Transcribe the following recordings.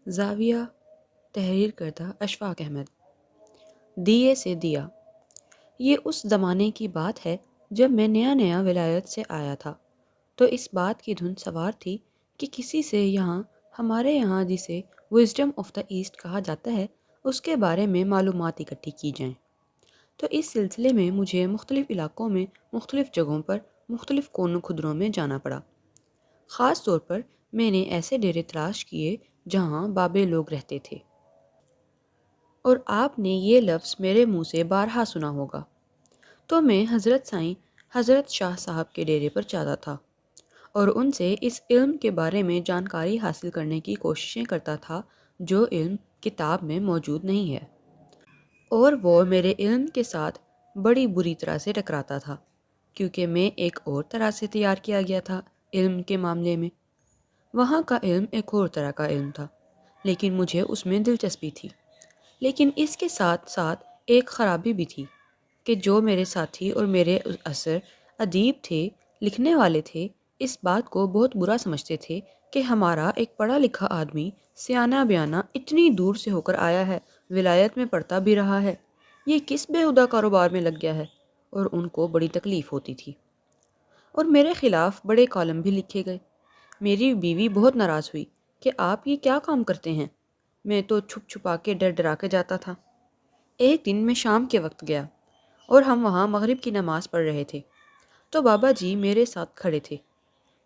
زاویہ، تحریر کردہ اشفاق احمد۔ دیے سے دیا۔ یہ اس زمانے کی بات ہے جب میں نیا نیا ولایت سے آیا تھا، تو اس بات کی دھن سوار تھی کہ کسی سے ہمارے یہاں جسے وزڈم آف دا ایسٹ کہا جاتا ہے اس کے بارے میں معلومات اکٹھی کی جائیں۔ تو اس سلسلے میں مجھے مختلف علاقوں میں مختلف جگہوں پر مختلف کونوں خدروں میں جانا پڑا۔ خاص طور پر میں نے ایسے ڈیرے تلاش کیے جہاں بابے لوگ رہتے تھے، اور آپ نے یہ لفظ میرے منہ سے بارہا سنا ہوگا۔ تو میں حضرت سائیں حضرت شاہ صاحب کے ڈیرے پر جاتا تھا اور ان سے اس علم کے بارے میں جانکاری حاصل کرنے کی کوششیں کرتا تھا جو علم کتاب میں موجود نہیں ہے، اور وہ میرے علم کے ساتھ بڑی بری طرح سے ٹکراتا تھا، کیونکہ میں ایک اور طرح سے تیار کیا گیا تھا علم کے معاملے میں۔ وہاں کا علم ایک اور طرح کا علم تھا، لیکن مجھے اس میں دلچسپی تھی۔ لیکن اس کے ساتھ ساتھ ایک خرابی بھی تھی کہ جو میرے ساتھی اور میرے اثر ادیب تھے، لکھنے والے تھے، اس بات کو بہت برا سمجھتے تھے کہ ہمارا ایک پڑھا لکھا آدمی سیانہ بیانہ اتنی دور سے ہو کر آیا ہے، ولایت میں پڑھتا بھی رہا ہے، یہ کس بےہودہ کاروبار میں لگ گیا ہے، اور ان کو بڑی تکلیف ہوتی تھی۔ اور میرے خلاف بڑے کالم بھی لکھے گئے۔ میری بیوی بہت ناراض ہوئی کہ آپ یہ کیا کام کرتے ہیں۔ میں تو چھپ چھپا کے ڈر ڈرا کے جاتا تھا۔ ایک دن میں شام کے وقت گیا اور ہم وہاں مغرب کی نماز پڑھ رہے تھے، تو بابا جی میرے ساتھ کھڑے تھے۔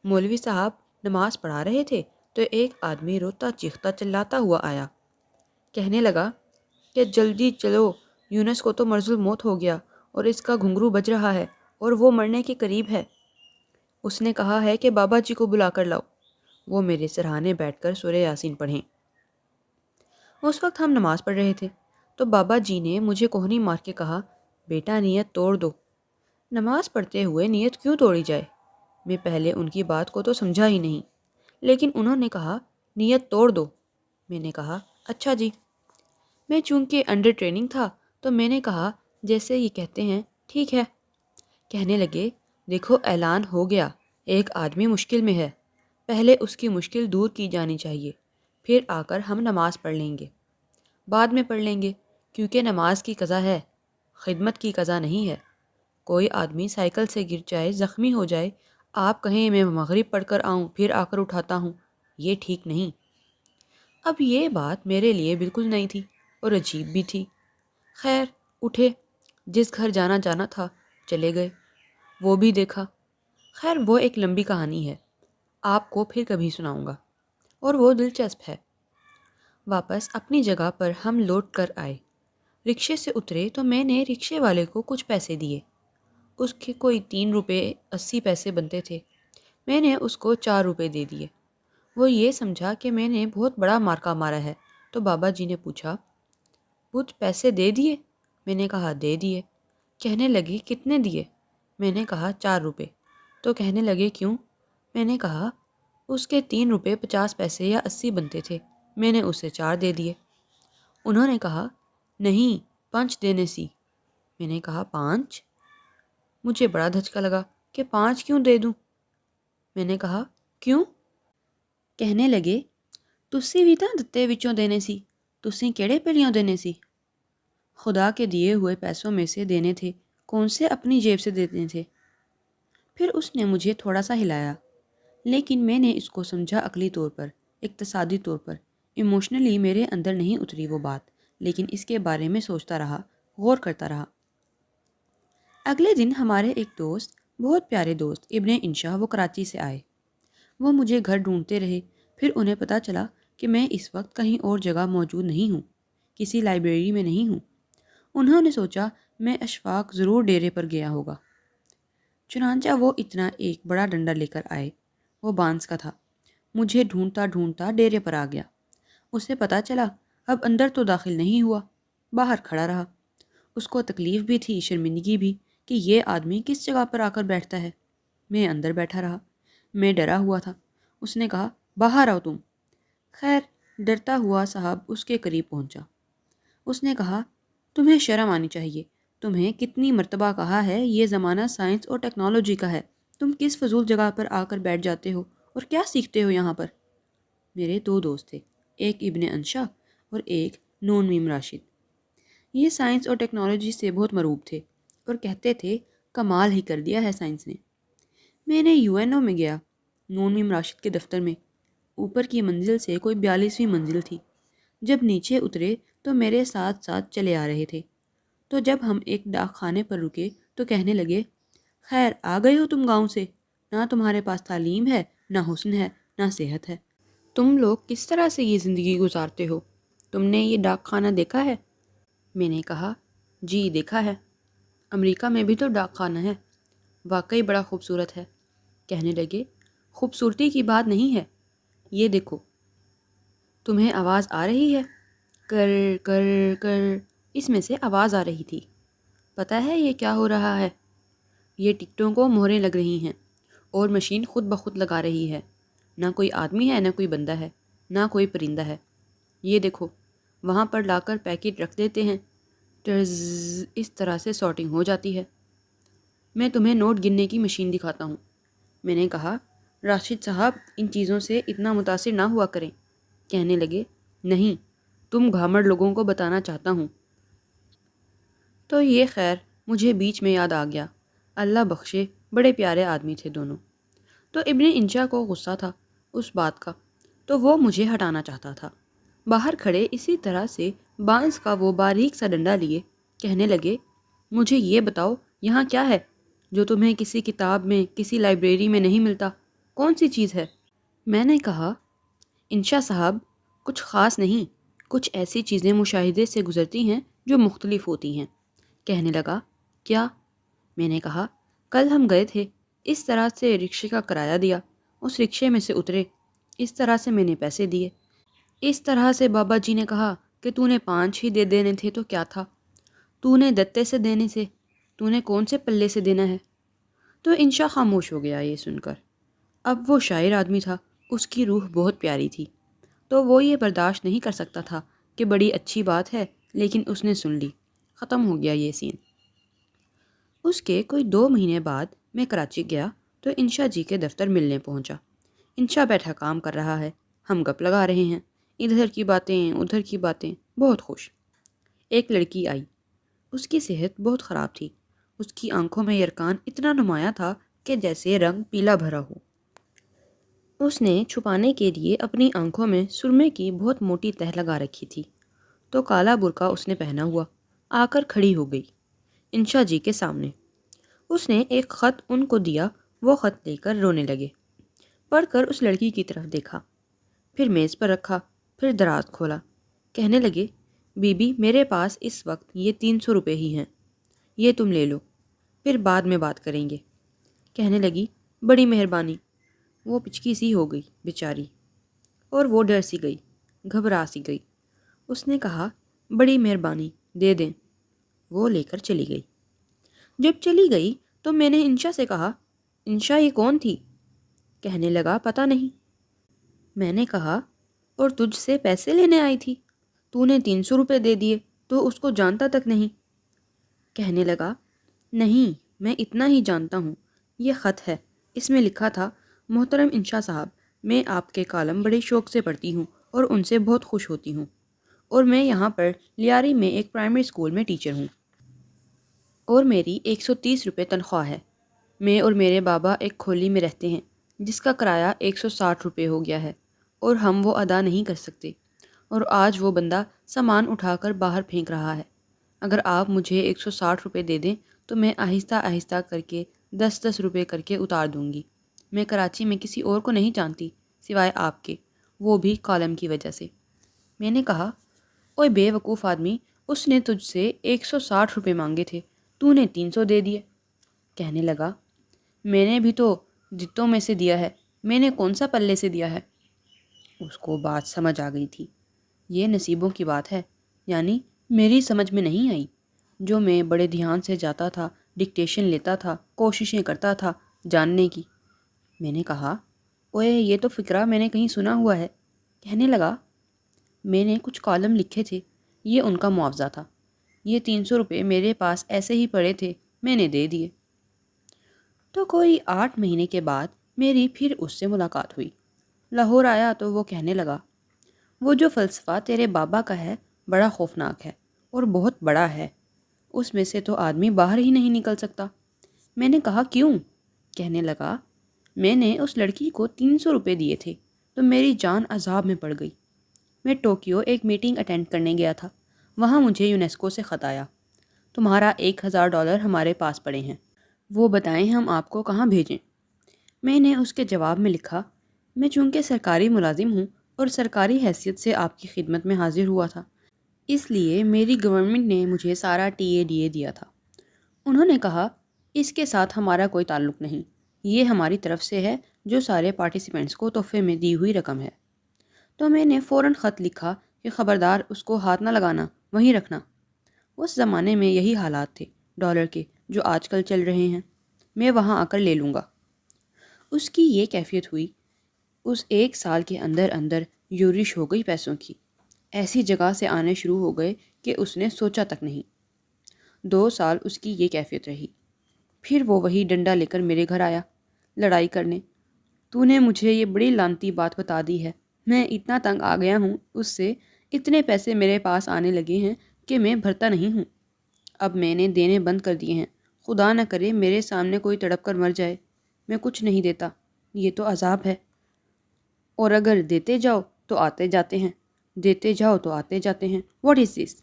مولوی صاحب نماز پڑھا رہے تھے تو ایک آدمی روتا چیختا چلاتا ہوا آیا، کہنے لگا کہ جلدی چلو، یونس کو تو مرض الموت ہو گیا اور اس کا گھنگرو بج رہا ہے اور وہ مرنے کے قریب ہے۔ اس نے کہا ہے کہ بابا جی کو بلا کر لاؤ، وہ میرے سرہانے بیٹھ کر سورہ یاسین پڑھیں۔ اس وقت ہم نماز پڑھ رہے تھے تو بابا جی نے مجھے کوہنی مار کے کہا، بیٹا نیت توڑ دو۔ نماز پڑھتے ہوئے نیت کیوں توڑی جائے؟ میں پہلے ان کی بات کو تو سمجھا ہی نہیں، لیکن انہوں نے کہا نیت توڑ دو۔ میں نے کہا اچھا جی۔ میں چونکہ انڈر ٹریننگ تھا تو میں نے کہا جیسے یہ کہتے ہیں ٹھیک ہے۔ کہنے لگے دیکھو اعلان ہو گیا، ایک آدمی مشکل میں ہے، پہلے اس کی مشکل دور کی جانی چاہیے، پھر آ کر ہم نماز پڑھ لیں گے، بعد میں پڑھ لیں گے، کیونکہ نماز کی قضا ہے، خدمت کی قضا نہیں ہے۔ کوئی آدمی سائیکل سے گر جائے، زخمی ہو جائے، آپ کہیں میں مغرب پڑھ کر آؤں پھر آ کر اٹھاتا ہوں، یہ ٹھیک نہیں۔ اب یہ بات میرے لیے بالکل نئی تھی اور عجیب بھی تھی۔ خیر اٹھے، جس گھر جانا جانا تھا چلے گئے، وہ بھی دیکھا۔ خیر وہ ایک لمبی کہانی ہے، آپ کو پھر کبھی سناؤں گا، اور وہ دلچسپ ہے۔ واپس اپنی جگہ پر ہم لوٹ کر آئے، رکشے سے اترے تو میں نے رکشے والے کو کچھ پیسے دیے، اس کے کوئی 3 روپے 80 پیسے بنتے تھے، میں نے اس کو 4 روپے دے دیے۔ وہ یہ سمجھا کہ میں نے بہت بڑا مارکا مارا ہے، تو بابا جی نے پوچھا پت پیسے دے دیے؟ میں نے کہا دے دیے۔ کہنے لگے کتنے دیے؟ میں نے کہا 4 روپے۔ تو کہنے لگے کیوں؟ میں نے کہا اس کے 3 روپے 50 پیسے یا 80 بنتے تھے، میں نے اسے 4 دے دیے۔ انہوں نے کہا نہیں 5 دینے سی۔ میں نے کہا 5؟ مجھے بڑا دھچکا لگا کہ 5 کیوں دے دوں؟ میں نے کہا کیوں؟ کہنے لگے تسی بھی ਤਾਂ ਦਿੱਤੇ ਵਿੱਚੋਂ ਦੇਣੇ ਸੀ, ਤੁਸੀਂ ਕਿਹੜੇ پہلیوں دینے سی؟ خدا کے دیے ہوئے پیسوں میں سے دینے تھے، کون سے اپنی جیب سے دینے تھے؟ پھر اس نے مجھے تھوڑا سا ہلایا، لیکن میں نے اس کو سمجھا عقلی طور پر، اقتصادی طور پر، ایموشنلی میرے اندر نہیں اتری وہ بات، لیکن اس کے بارے میں سوچتا رہا، غور کرتا رہا۔ اگلے دن ہمارے ایک دوست، بہت پیارے دوست ابن انشا، وہ کراچی سے آئے۔ وہ مجھے گھر ڈھونڈتے رہے، پھر انہیں پتہ چلا کہ میں اس وقت کہیں اور جگہ موجود نہیں ہوں، کسی لائبریری میں نہیں ہوں۔ انہوں نے سوچا میں اشفاق ضرور ڈیرے پر گیا ہوگا، چنانچہ وہ اتنا ایک بڑا ڈنڈا لے کر آئے، وہ بانس کا تھا، مجھے ڈھونڈتا ڈھونڈتا ڈیرے پر آ گیا۔ اسے پتہ چلا اب اندر تو داخل نہیں ہوا، باہر کھڑا رہا۔ اس کو تکلیف بھی تھی، شرمندگی بھی، کہ یہ آدمی کس جگہ پر آ کر بیٹھتا ہے۔ میں اندر بیٹھا رہا، میں ڈرا ہوا تھا۔ اس نے کہا باہر آؤ تم۔ خیر ڈرتا ہوا صاحب اس کے قریب پہنچا۔ اس نے کہا تمہیں شرم آنی چاہیے، تمہیں کتنی مرتبہ کہا ہے یہ زمانہ سائنس اور ٹیکنالوجی کا ہے، تم کس فضول جگہ پر آ کر بیٹھ جاتے ہو اور کیا سیکھتے ہو یہاں پر؟ میرے 2 دوست تھے، ایک ابن انشا اور ایک نون میم راشد۔ یہ سائنس اور ٹیکنالوجی سے بہت مرعوب تھے اور کہتے تھے کمال ہی کر دیا ہے سائنس نے۔ میں نے UNO میں گیا، نون میم راشد کے دفتر میں۔ اوپر کی منزل سے کوئی 42ویں منزل تھی۔ جب نیچے اترے تو میرے ساتھ ساتھ چلے آ رہے تھے۔ تو جب ہم ایک ڈاک خانے پر رکے تو کہنے لگے، خیر آ گئے ہو تم گاؤں سے، نہ تمہارے پاس تعلیم ہے، نہ حسن ہے، نہ صحت ہے، تم لوگ کس طرح سے یہ زندگی گزارتے ہو؟ تم نے یہ ڈاک خانہ دیکھا ہے؟ میں نے کہا، جی دیکھا ہے، امریکہ میں بھی تو ڈاک خانہ ہے، واقعی بڑا خوبصورت ہے۔ کہنے لگے، خوبصورتی کی بات نہیں ہے، یہ دیکھو۔ تمہیں آواز آ رہی ہے؟ کر کر کر، اس میں سے آواز آ رہی تھی۔ پتہ ہے یہ کیا ہو رہا ہے؟ یہ ٹکٹوں کو مہریں لگ رہی ہیں اور مشین خود بخود لگا رہی ہے۔ نہ کوئی آدمی ہے، نہ کوئی بندہ ہے، نہ کوئی پرندہ ہے۔ یہ دیکھو، وہاں پر لا کر پیکٹ رکھ دیتے ہیں، ٹرز، اس طرح سے سارٹنگ ہو جاتی ہے۔ میں تمہیں نوٹ گننے کی مشین دکھاتا ہوں۔ میں نے کہا، راشد صاحب ان چیزوں سے اتنا متاثر نہ ہوا کریں۔ کہنے لگے، نہیں، تم گھامڑ لوگوں کو بتانا چاہتا ہوں۔ تو یہ خیر مجھے بیچ میں یاد آ گیا، اللہ بخشے بڑے پیارے آدمی تھے دونوں۔ تو ابن انشا کو غصہ تھا اس بات کا، تو وہ مجھے ہٹانا چاہتا تھا۔ باہر کھڑے اسی طرح سے بانس کا وہ باریک سا ڈنڈا لیے کہنے لگے، مجھے یہ بتاؤ یہاں کیا ہے جو تمہیں کسی کتاب میں، کسی لائبریری میں نہیں ملتا؟ کون سی چیز ہے؟ میں نے کہا، انشا صاحب کچھ خاص نہیں، کچھ ایسی چیزیں مشاہدے سے گزرتی ہیں جو مختلف ہوتی ہیں۔ کہنے لگا، کیا؟ میں نے کہا، کل ہم گئے تھے، اس طرح سے رکشے کا کرایہ دیا، اس رکشے میں سے اترے، اس طرح سے میں نے پیسے دیے، اس طرح سے بابا جی نے کہا کہ تو نے 5 ہی دے دینے تھے تو کیا تھا، تو نے دتے سے دینے سے، تو نے کون سے پلے سے دینا ہے؟ تو انشا خاموش ہو گیا یہ سن کر۔ اب وہ شاعر آدمی تھا، اس کی روح بہت پیاری تھی، تو وہ یہ برداشت نہیں کر سکتا تھا کہ بڑی اچھی بات ہے لیکن اس نے سن لی۔ ختم ہو گیا یہ سین۔ اس کے کوئی 2 مہینے بعد میں کراچی گیا تو انشا جی کے دفتر ملنے پہنچا۔ انشا بیٹھا کام کر رہا ہے، ہم گپ لگا رہے ہیں، ادھر کی باتیں ادھر کی باتیں، بہت خوش۔ ایک لڑکی آئی، اس کی صحت بہت خراب تھی، اس کی آنکھوں میں یرکان اتنا نمایاں تھا کہ جیسے رنگ پیلا بھرا ہو۔ اس نے چھپانے کے لیے اپنی آنکھوں میں سرمے کی بہت موٹی تہ لگا رکھی تھی، تو کالا برقع اس نے پہنا ہوا آ کر کھڑی ہو گئی انشا جی کے سامنے۔ اس نے ایک خط ان کو دیا، وہ خط لے کر رونے لگے۔ پڑھ کر اس لڑکی کی طرف دیکھا، پھر میز پر رکھا، پھر دراز کھولا۔ کہنے لگے، بی بی میرے پاس اس وقت یہ 300 روپے ہی ہیں، یہ تم لے لو، پھر بعد میں بات کریں گے۔ کہنے لگی، بڑی مہربانی۔ وہ پچکی سی ہو گئی بیچاری، اور وہ ڈر سی گئی، گھبرا سی گئی۔ اس نے کہا، بڑی مہربانی، دے دیں۔ وہ لے کر چلی گئی۔ جب چلی گئی تو میں نے انشا سے کہا، انشا یہ کون تھی؟ کہنے لگا، پتہ نہیں۔ میں نے کہا، اور تجھ سے پیسے لینے آئی تھی؟ تو نے 300 روپے دے دیے تو اس کو جانتا تک نہیں۔ کہنے لگا، نہیں، میں اتنا ہی جانتا ہوں، یہ خط ہے، اس میں لکھا تھا، محترم انشا صاحب، میں آپ کے کالم بڑے شوق سے پڑھتی ہوں اور ان سے بہت خوش ہوتی ہوں، اور میں یہاں پر لیاری میں ایک پرائمری اسکول میں ٹیچر ہوں، اور میری 130 روپے تنخواہ ہے۔ میں اور میرے بابا ایک کھولی میں رہتے ہیں جس کا کرایہ 160 روپے ہو گیا ہے، اور ہم وہ ادا نہیں کر سکتے، اور آج وہ بندہ سامان اٹھا کر باہر پھینک رہا ہے۔ اگر آپ مجھے 160 روپے دے دیں تو میں آہستہ آہستہ کر کے 10 روپے کر کے اتار دوں گی۔ میں کراچی میں کسی اور کو نہیں جانتی سوائے آپ کے، وہ بھی کالم کی وجہ سے۔ میں نے کہا، اوے بے وقوف آدمی، اس نے تجھ سے 160 روپے مانگے تھے، تو نے 300 دے دیے۔ کہنے لگا، میں نے بھی تو جتوں میں سے دیا ہے، میں نے کون سا پلے سے دیا ہے؟ اس کو بات سمجھ آ گئی تھی، یہ نصیبوں کی بات ہے، یعنی میری سمجھ میں نہیں آئی، جو میں بڑے دھیان سے جاتا تھا، ڈکٹیشن لیتا تھا، کوششیں کرتا تھا جاننے کی۔ میں نے کہا، اوے یہ تو فقرہ میں نے کہیں سنا ہوا ہے۔ کہنے لگا، میں نے کچھ کالم لکھے تھے، یہ ان کا معاوضہ تھا، یہ 300 روپے میرے پاس ایسے ہی پڑے تھے، میں نے دے دیے۔ تو کوئی 8 مہینے کے بعد میری پھر اس سے ملاقات ہوئی۔ لاہور آیا تو وہ کہنے لگا، وہ جو فلسفہ تیرے بابا کا ہے بڑا خوفناک ہے اور بہت بڑا ہے، اس میں سے تو آدمی باہر ہی نہیں نکل سکتا۔ میں نے کہا کیوں؟ کہنے لگا میں نے اس لڑکی کو 300 روپے دیے تھے تو میری جان عذاب میں پڑ گئی۔ میں ٹوکیو ایک میٹنگ اٹینڈ کرنے گیا تھا، وہاں مجھے یونیسکو سے خط آیا، تمہارا $1000 ہمارے پاس پڑے ہیں، وہ بتائیں ہم آپ کو کہاں بھیجیں؟ میں نے اس کے جواب میں لکھا میں چونکہ سرکاری ملازم ہوں اور سرکاری حیثیت سے آپ کی خدمت میں حاضر ہوا تھا، اس لیے میری گورنمنٹ نے مجھے سارا TADA دیا تھا۔ انہوں نے کہا اس کے ساتھ ہمارا کوئی تعلق نہیں، یہ ہماری طرف سے ہے جو سارے پارٹیسپینٹس کو تحفے میں دی ہوئی رقم ہے۔ تو میں نے فوراً خط لکھا کہ خبردار اس کو ہاتھ نہ لگانا، وہیں رکھنا۔ اس زمانے میں یہی حالات تھے ڈالر کے جو آج کل چل رہے ہیں، میں وہاں آ کر لے لوں گا۔ اس کی یہ کیفیت ہوئی، اس 1 سال کے اندر اندر یورش ہو گئی پیسوں کی، ایسی جگہ سے آنے شروع ہو گئے کہ اس نے سوچا تک نہیں۔ 2 سال اس کی یہ کیفیت رہی، پھر وہ وہی ڈنڈا لے کر میرے گھر آیا لڑائی کرنے۔ تو نے مجھے یہ بڑی لانتی بات بتا دی ہے، میں اتنا تنگ آ گیا ہوں اس سے، اتنے پیسے میرے پاس آنے لگے ہیں کہ میں بھرتا نہیں ہوں۔ اب میں نے دینے بند کر دیے ہیں، خدا نہ کرے میرے سامنے کوئی تڑپ کر مر جائے۔ میں کچھ نہیں دیتا، یہ تو عذاب ہے، اور اگر دیتے جاؤ تو آتے جاتے ہیں، دیتے جاؤ تو آتے جاتے ہیں۔ واٹ از دس؟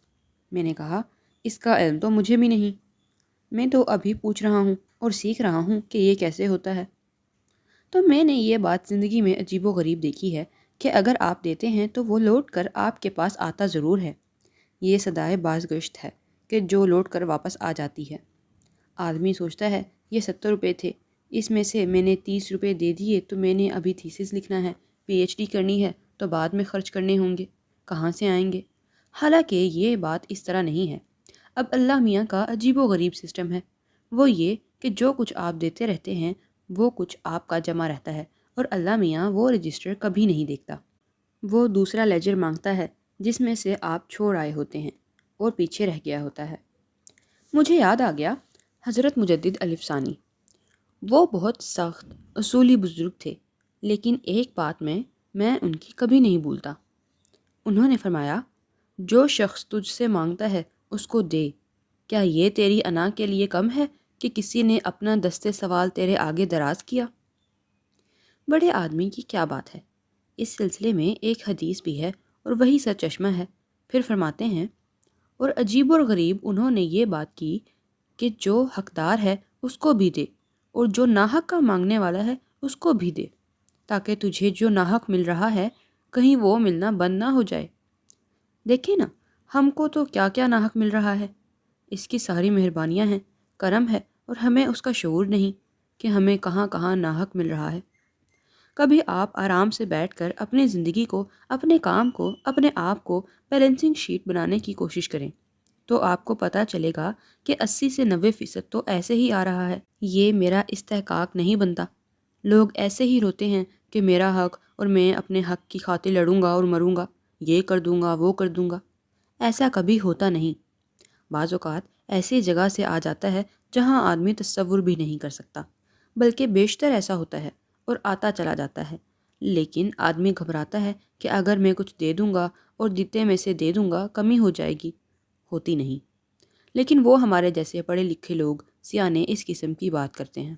میں نے کہا اس کا علم تو مجھے بھی نہیں، میں تو ابھی پوچھ رہا ہوں اور سیکھ رہا ہوں کہ یہ کیسے ہوتا ہے۔ تو میں نے یہ بات زندگی میں عجیب و غریب دیکھی ہے کہ اگر آپ دیتے ہیں تو وہ لوٹ کر آپ کے پاس آتا ضرور ہے۔ یہ صدائے باز گشت ہے کہ جو لوٹ کر واپس آ جاتی ہے۔ آدمی سوچتا ہے یہ 70 روپے تھے، اس میں سے میں نے 30 روپے دے دیے تو میں نے ابھی تھیسس لکھنا ہے، PhD کرنی ہے تو بعد میں خرچ کرنے ہوں گے، کہاں سے آئیں گے؟ حالانکہ یہ بات اس طرح نہیں ہے۔ اب اللہ میاں کا عجیب و غریب سسٹم ہے، وہ یہ کہ جو کچھ آپ دیتے رہتے ہیں وہ کچھ آپ کا جمع رہتا ہے، اور اللہ میاں وہ رجسٹر کبھی نہیں دیکھتا۔ وہ دوسرا لیجر مانگتا ہے جس میں سے آپ چھوڑ آئے ہوتے ہیں اور پیچھے رہ گیا ہوتا ہے۔ مجھے یاد آ گیا حضرت مجدد الف ثانی، وہ بہت سخت اصولی بزرگ تھے، لیکن ایک بات میں ان کی کبھی نہیں بھولتا۔ انہوں نے فرمایا جو شخص تجھ سے مانگتا ہے اس کو دے، کیا یہ تیری انا کے لیے کم ہے کہ کسی نے اپنا دستے سوال تیرے آگے دراز کیا؟ بڑے آدمی کی کیا بات ہے۔ اس سلسلے میں ایک حدیث بھی ہے اور وہی سرچشمہ ہے۔ پھر فرماتے ہیں اور عجیب اور غریب انہوں نے یہ بات کی کہ جو حقدار ہے اس کو بھی دے اور جو ناحق کا مانگنے والا ہے اس کو بھی دے، تاکہ تجھے جو ناحق مل رہا ہے کہیں وہ ملنا بند نہ ہو جائے۔ دیکھیں نا، ہم کو تو کیا کیا ناحق مل رہا ہے، اس کی ساری مہربانیاں ہیں، کرم ہے، اور ہمیں اس کا شعور نہیں کہ ہمیں کہاں کہاں ناحق مل رہا ہے۔ کبھی آپ آرام سے بیٹھ کر اپنی زندگی کو، اپنے کام کو، اپنے آپ کو بیلنسنگ شیٹ بنانے کی کوشش کریں تو آپ کو پتہ چلے گا کہ 80 سے 90% تو ایسے ہی آ رہا ہے۔ یہ میرا استحقاق نہیں بنتا۔ لوگ ایسے ہی روتے ہیں کہ میرا حق اور میں اپنے حق کی خاطر لڑوں گا اور مروں گا، یہ کر دوں گا وہ کر دوں گا۔ ایسا کبھی ہوتا نہیں۔ بعض اوقات ایسی جگہ سے آ جاتا ہے جہاں آدمی تصور بھی نہیں کر سکتا، بلکہ بیشتر ایسا ہوتا ہے اور آتا چلا جاتا ہے۔ لیکن آدمی گھبراتا ہے کہ اگر میں کچھ دے دوں گا اور دیتے میں سے دے دوں گا کمی ہو جائے گی، ہوتی نہیں۔ لیکن وہ ہمارے جیسے پڑھے لکھے لوگ سیانے اس قسم کی بات کرتے ہیں۔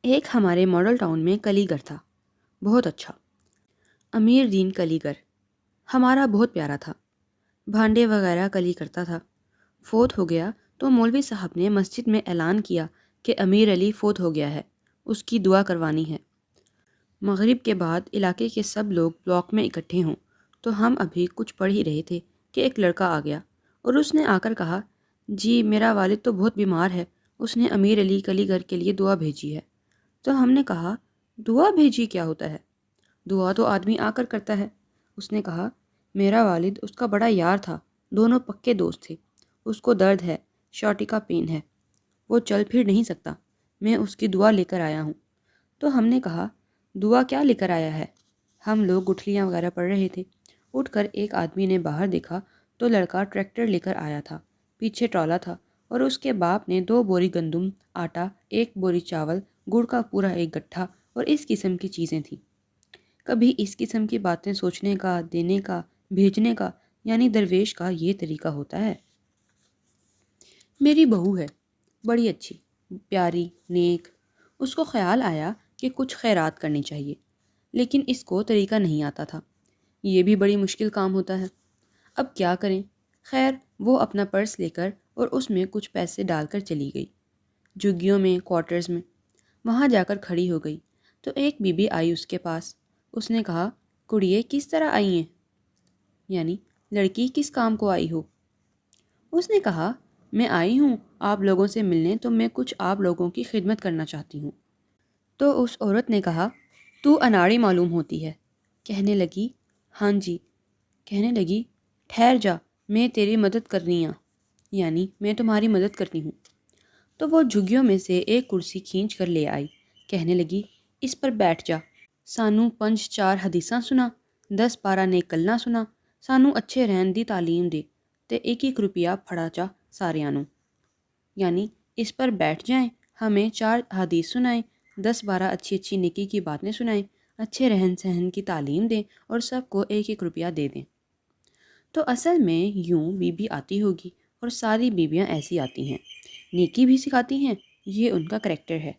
ایک ہمارے ماڈل ٹاؤن میں کلیگر تھا، بہت اچھا، امیر دین کلیگر، ہمارا بہت پیارا تھا، بھانڈے وغیرہ کلی کرتا تھا۔ فوت ہو گیا تو مولوی صاحب نے مسجد میں اعلان کیا کہ امیر علی فوت ہو گیا ہے، اس کی دعا کروانی ہے۔ مغرب کے بعد علاقے کے سب لوگ بلاک میں اکٹھے ہوں تو ہم ابھی کچھ پڑھ ہی رہے تھے کہ ایک لڑکا آ گیا اور اس نے آ کر کہا جی میرا والد تو بہت بیمار ہے، اس نے امیر علی کلیگر کے لیے دعا بھیجی ہے۔ تو ہم نے کہا دعا بھیجی کیا ہوتا ہے؟ دعا تو آدمی آ کر کرتا ہے۔ اس نے کہا میرا والد اس کا بڑا یار تھا، دونوں پکے دوست تھے، اس کو درد ہے، شارٹی کا پین ہے، وہ چل پھر نہیں سکتا، میں اس کی دعا لے کر آیا ہوں۔ تو ہم نے کہا دعا کیا لے کر آیا ہے؟ ہم لوگ گٹھلیاں وغیرہ پڑھ رہے تھے۔ اٹھ کر ایک آدمی نے باہر دیکھا تو لڑکا ٹریکٹر لے کر آیا تھا، پیچھے ٹرالا تھا، اور اس کے باپ نے 2 بوری گندم، آٹا، 1 بوری چاول، گڑ کا پورا ایک گٹھا اور اس قسم کی چیزیں تھیں۔ کبھی اس قسم کی باتیں سوچنے کا، دینے کا، بھیجنے کا، یعنی درویش کا یہ طریقہ ہوتا ہے؟ میری بہو ہے، بڑی اچھی، پیاری، نیک۔ اس کو خیال آیا کہ کچھ خیرات کرنی چاہیے، لیکن اس کو طریقہ نہیں آتا تھا۔ یہ بھی بڑی مشکل کام ہوتا ہے۔ اب کیا کریں؟ خیر، وہ اپنا پرس لے کر اور اس میں کچھ پیسے ڈال کر چلی گئی، جھگیوں میں، کوارٹرز میں۔ وہاں جا کر کھڑی ہو گئی تو ایک بی بی آئی اس کے پاس۔ اس نے کہا، کڑیے کس طرح آئی ہیں؟ یعنی لڑکی کس کام کو آئی ہو؟ اس نے کہا، میں آئی ہوں آپ لوگوں سے ملنے، تو میں کچھ آپ لوگوں کی خدمت کرنا چاہتی ہوں۔ تو اس عورت نے کہا، تو اناڑی معلوم ہوتی ہے۔ کہنے لگی، ہاں جی۔ کہنے لگی، ٹھہر جا، میں تیری مدد کرنی ہوں، یعنی میں تمہاری مدد کرتی ہوں۔ تو وہ جھگیوں میں سے ایک کرسی کھینچ کر لے آئی۔ کہنے لگی، اس پر بیٹھ جا، سانو 5-4 حدیثاں سنا، 10-12 نیک گلاں سنا، سانو اچھے رہن دی تعلیم دے، تے 1-1 روپیہ پھڑا چا ساریاں نوں۔ یعنی اس پر بیٹھ جائیں، ہمیں 4 حدیث سنائیں، 10-12 اچھی اچھی نیکی کی باتیں سنائیں، اچھے رہن سہن کی تعلیم دیں اور سب کو 1-1 روپیہ دے دیں۔ تو اصل میں یوں بی بی آتی ہوگی، اور ساری بیویاں ایسی آتی ہیں، نیکی بھی سکھاتی ہیں، یہ ان کا کریکٹر ہے۔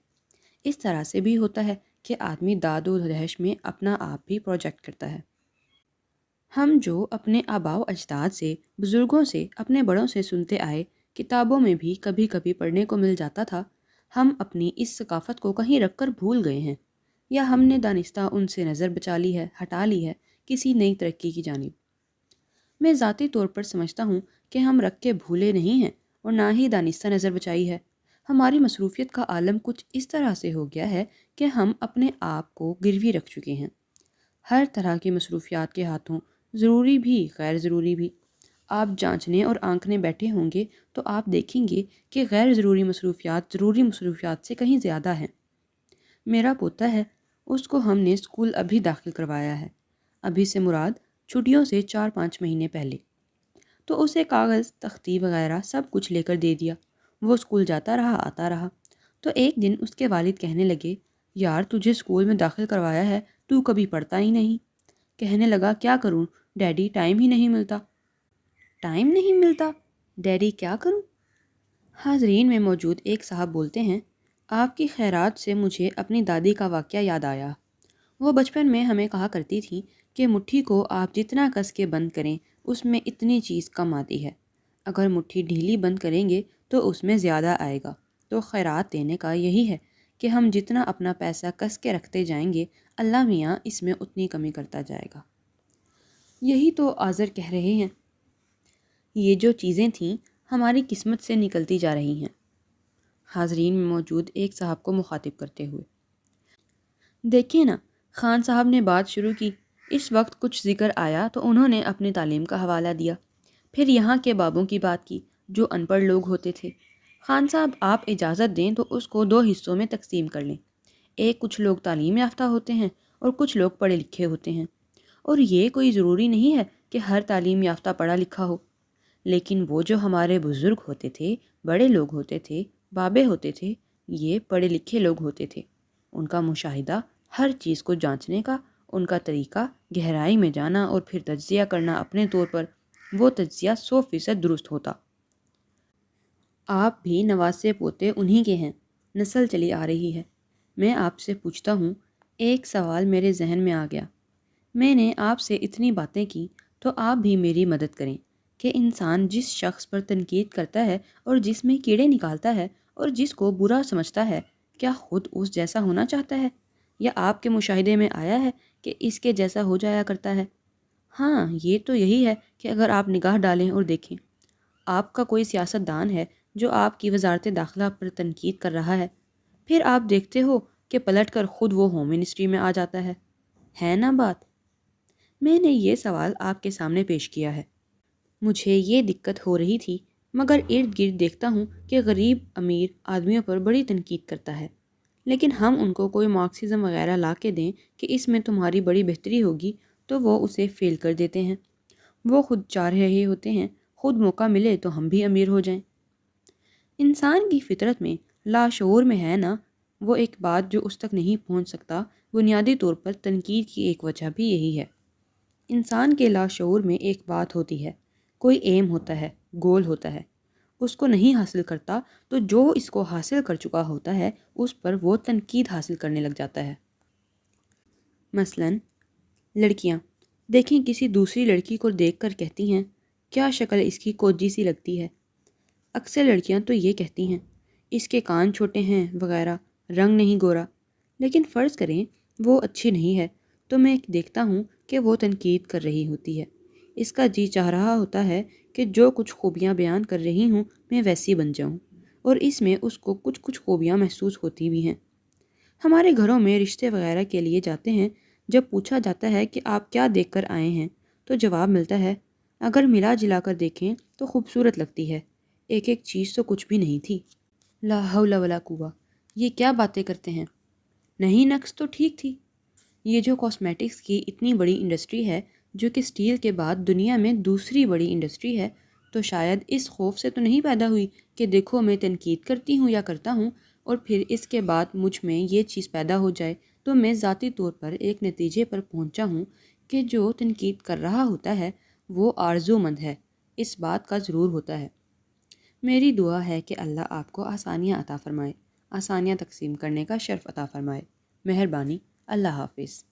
اس طرح سے بھی ہوتا ہے کہ آدمی داد و دہش میں اپنا آپ بھی پروجیکٹ کرتا ہے۔ ہم جو اپنے آباء و اجداد سے، بزرگوں سے، اپنے بڑوں سے سنتے آئے، کتابوں میں بھی کبھی کبھی پڑھنے کو مل جاتا تھا، ہم اپنی اس ثقافت کو کہیں رکھ کر بھول گئے ہیں، یا ہم نے دانستہ ان سے نظر بچا لی ہے، ہٹا لی ہے کسی نئی ترقی کی جانب۔ میں ذاتی طور پر سمجھتا ہوں کہ ہم رکھ کے بھولے نہیں ہیں اور نہ ہی دانستہ نظر بچائی ہے۔ ہماری مصروفیت کا عالم کچھ اس طرح سے ہو گیا ہے کہ ہم اپنے آپ کو گروی رکھ چکے ہیں، ہر طرح کی مصروفیات کے ہاتھوں، ضروری بھی غیر ضروری بھی۔ آپ جانچنے اور آنکھنے بیٹھے ہوں گے تو آپ دیکھیں گے کہ غیر ضروری مصروفیات ضروری مصروفیات سے کہیں زیادہ ہیں۔ میرا پوتا ہے، اس کو ہم نے اسکول ابھی داخل کروایا ہے، ابھی سے مراد چھٹیوں سے 4-5 مہینے پہلے۔ تو اسے کاغذ، تختی وغیرہ سب کچھ لے کر دے دیا۔ وہ اسکول جاتا رہا، آتا رہا۔ تو ایک دن اس کے والد کہنے لگے، یار تجھے اسکول میں داخل کروایا ہے، تو کبھی پڑھتا ہی نہیں۔ کہنے لگا، کیا کروں ڈیڈی، ٹائم ہی نہیں ملتا۔ ٹائم نہیں ملتا؟ ڈیڈی کیا کروں؟ حاضرین میں موجود ایک صاحب بولتے ہیں، آپ کی خیرات سے مجھے اپنی دادی کا واقعہ یاد آیا۔ وہ بچپن میں ہمیں کہا کرتی تھی کہ مٹھی کو آپ جتنا کس کے بند کریں اس میں اتنی چیز کم آتی ہے، اگر مٹھی ڈھیلی بند کریں گے تو اس میں زیادہ آئے گا۔ تو خیرات دینے کا یہی ہے کہ ہم جتنا اپنا پیسہ کس کے رکھتے جائیں گے، اللہ میاں اس میں اتنی کمی کرتا جائے گا۔ یہی تو آذر کہہ رہے ہیں، یہ جو چیزیں تھیں ہماری قسمت سے نکلتی جا رہی ہیں۔ حاضرین میں موجود ایک صاحب کو مخاطب کرتے ہوئے، دیکھیں نا، خان صاحب نے بات شروع کی، اس وقت کچھ ذکر آیا تو انہوں نے اپنی تعلیم کا حوالہ دیا، پھر یہاں کے بابوں کی بات کی جو ان پڑھ لوگ ہوتے تھے۔ خان صاحب آپ اجازت دیں تو اس کو 2 حصوں میں تقسیم کر لیں۔ ایک، کچھ لوگ تعلیم یافتہ ہوتے ہیں اور کچھ لوگ پڑھے لکھے ہوتے ہیں، اور یہ کوئی ضروری نہیں ہے کہ ہر تعلیم یافتہ پڑھا لکھا ہو، لیکن وہ جو ہمارے بزرگ ہوتے تھے، بڑے لوگ ہوتے تھے، بابے ہوتے تھے، یہ پڑھے لکھے لوگ ہوتے تھے۔ ان کا مشاہدہ، ہر چیز کو جانچنے کا، ان کا طریقہ، گہرائی میں جانا اور پھر تجزیہ کرنا اپنے طور پر، وہ تجزیہ 100% درست ہوتا۔ آپ بھی نواسے پوتے انہی کے ہیں، نسل چلی آ رہی ہے۔ میں آپ سے پوچھتا ہوں، ایک سوال میرے ذہن میں آ گیا۔ میں نے آپ سے اتنی باتیں کی تو آپ بھی میری مدد کریں کہ انسان جس شخص پر تنقید کرتا ہے اور جس میں کیڑے نکالتا ہے اور جس کو برا سمجھتا ہے، کیا خود اس جیسا ہونا چاہتا ہے، یا آپ کے مشاہدے میں آیا ہے کہ اس کے جیسا ہو جایا کرتا ہے؟ ہاں، یہ تو یہی ہے کہ اگر آپ نگاہ ڈالیں اور دیکھیں، آپ کا کوئی سیاست دان ہے جو آپ کی وزارت داخلہ پر تنقید کر رہا ہے، پھر آپ دیکھتے ہو کہ پلٹ کر خود وہ ہوم منسٹری میں آ جاتا ہے نا بات؟ میں نے یہ سوال آپ کے سامنے پیش کیا ہے۔ مجھے یہ دقت ہو رہی تھی، مگر ارد گرد دیکھتا ہوں کہ غریب امیر آدمیوں پر بڑی تنقید کرتا ہے، لیکن ہم ان کو کوئی مارکسزم وغیرہ لا کے دیں کہ اس میں تمہاری بڑی بہتری ہوگی تو وہ اسے فیل کر دیتے ہیں۔ وہ خود چاہ رہے ہوتے ہیں خود موقع ملے تو ہم بھی امیر ہو جائیں۔ انسان کی فطرت میں، لاشعور میں ہے نا، وہ ایک بات جو اس تک نہیں پہنچ سکتا بنیادی طور پر تنقید کی ایک وجہ بھی یہی ہے۔ انسان کے لاشعور میں ایک بات ہوتی ہے، کوئی ایم ہوتا ہے، گول ہوتا ہے، اس کو نہیں حاصل کرتا تو جو اس کو حاصل کر چکا ہوتا ہے اس پر وہ تنقید حاصل کرنے لگ جاتا ہے۔ مثلاً لڑکیاں دیکھیں کسی دوسری لڑکی کو دیکھ کر کہتی ہیں کیا شکل اس کی کوجی سی لگتی ہے۔ اکثر لڑکیاں تو یہ کہتی ہیں اس کے کان چھوٹے ہیں وغیرہ، رنگ نہیں گورا۔ لیکن فرض کریں وہ اچھی نہیں ہے تو میں دیکھتا ہوں کہ وہ تنقید کر رہی ہوتی ہے، اس کا جی چاہ رہا ہوتا ہے کہ جو کچھ خوبیاں بیان کر رہی ہوں میں ویسی بن جاؤں، اور اس میں اس کو کچھ خوبیاں محسوس ہوتی بھی ہیں۔ ہمارے گھروں میں رشتے وغیرہ کے لیے جاتے ہیں، جب پوچھا جاتا ہے کہ آپ کیا دیکھ کر آئے ہیں تو جواب ملتا ہے اگر ملا جلا کر دیکھیں تو خوبصورت لگتی ہے، ایک ایک چیز تو کچھ بھی نہیں تھی۔ لا حول ولا قوہ، یہ کیا باتیں کرتے ہیں؟ نہیں نقص تو ٹھیک تھی۔ یہ جو کاسمیٹکس کی اتنی بڑی انڈسٹری ہے جو کہ سٹیل کے بعد دنیا میں دوسری بڑی انڈسٹری ہے، تو شاید اس خوف سے تو نہیں پیدا ہوئی کہ دیکھو میں تنقید کرتی ہوں یا کرتا ہوں اور پھر اس کے بعد مجھ میں یہ چیز پیدا ہو جائے تو میں ذاتی طور پر ایک نتیجے پر پہنچا ہوں کہ جو تنقید کر رہا ہوتا ہے وہ آرزو مند ہے، اس بات کا ضرور ہوتا ہے۔ میری دعا ہے کہ اللہ آپ کو آسانیاں عطا فرمائے، آسانیاں تقسیم کرنے کا شرف عطا فرمائے۔ مہربانی، اللہ حافظ۔